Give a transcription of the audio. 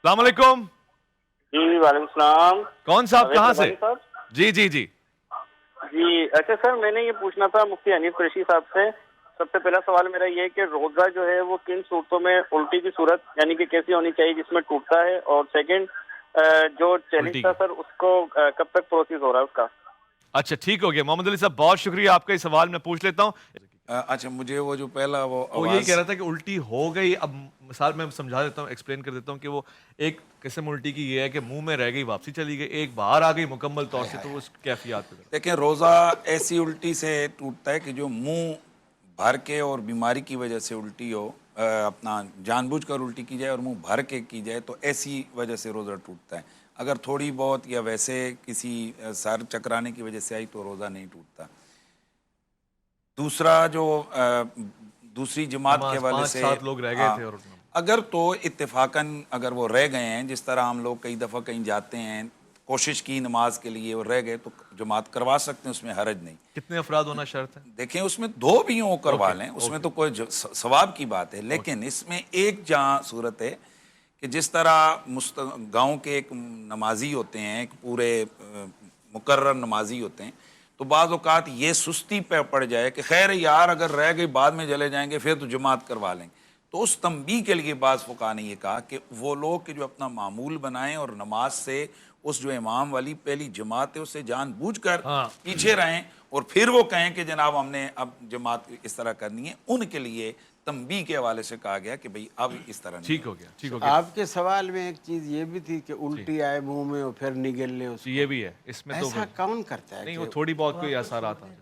अस्सलाम वालेकुम। जी वालेकुम सलाम। कौन साहब, कहाँ से? साहब जी जी जी। जी, अच्छा सर, मैंने ये पूछना था मुफ्ती हनीफ कुरैशी साहब से। सबसे पहला सवाल मेरा ये है कि रोज़ा जो है वो किन सूरतों में उल्टी की सूरत यानी कि कैसी होनी चाहिए जिसमें टूटता है, और सेकंड जो चैलेंज उल्टी था की। सर उसको कब तक प्रोसेस हो रहा है उसका। अच्छा ठीक हो गया मोहम्मद अली साहब, बहुत शुक्रिया आपका। इस सवाल मैं पूछ लेता हूँ। अच्छा, मुझे वो जो पहला वो वो यही कह आवाज़। रहा था कि उल्टी हो गई। अब मिसाल मैं समझा देता हूँ, एक्सप्लेन कर देता हूँ कि वो एक किस्म उल्टी की ये है कि मुंह में रह गई, वापसी चली गई, एक बाहर आ गई मुकम्मल तौर हाय से, हाय तो वो हाय। उस कैफियत पे जरा। देखें, रोज़ा ऐसी उल्टी से टूटता है कि जो मुंह भर के और बीमारी की वजह से उल्टी हो, अपना जानबूझकर उल्टी की जाए और मुंह भर के की जाए तो ऐसी वजह से रोज़ा टूटता है। अगर थोड़ी बहुत या वैसे किसी सर चकराने की वजह से आई तो रोज़ा नहीं टूटता। दूसरा जो दूसरी जमात के नमाज हवाले पांच से, सात लोग रह गए थे हाँ, और अगर तो इत्तेफाकन अगर वो रह गए हैं, जिस तरह हम लोग कई दफ़ा कहीं जाते हैं, कोशिश की नमाज के लिए और रह गए, तो जमात करवा सकते हैं, उसमें हरज नहीं। कितने अफराद होना शर्त है? देखें, उसमें दो भी हों करवा ओके लें, उसमें ओके तो कोई सवाब की बात है, ओके। लेकिन इसमें एक जहाँ सूरत है कि जिस तरह गांव के एक नमाजी होते हैं, एक पूरे मुकर्रर नमाजी होते हैं, तो बाज़ औक़ात ये सुस्ती पे पड़ जाए कि खैर यार अगर रह गई बाद में चले जाएंगे, फिर तो जमात करवा लेंगे। तो उस तंबीह के लिए बाज़ फ़ुक़हा ने ये कहा कि वो लोग कि जो अपना मामूल बनाएं और नमाज से उस जो इमाम वाली पहली जमात है उससे जानबूझकर हाँ पीछे रहें और फिर वो कहें कि जनाब हमने अब जमात इस तरह करनी है, उनके लिए तंबीह के हवाले से कहा गया कि भाई अब इस तरह नहीं ठीक हो होगी। गया, ठीक हो गया। आपके सवाल में एक चीज ये भी थी कि जी उल्टी आए मुंह में और फिर निगल ले जी, ये उसको। भी है इसमें तो ऐसा फिर कौन करता है नहीं, वो कि थोड़ी बहुत कोई असर आता है।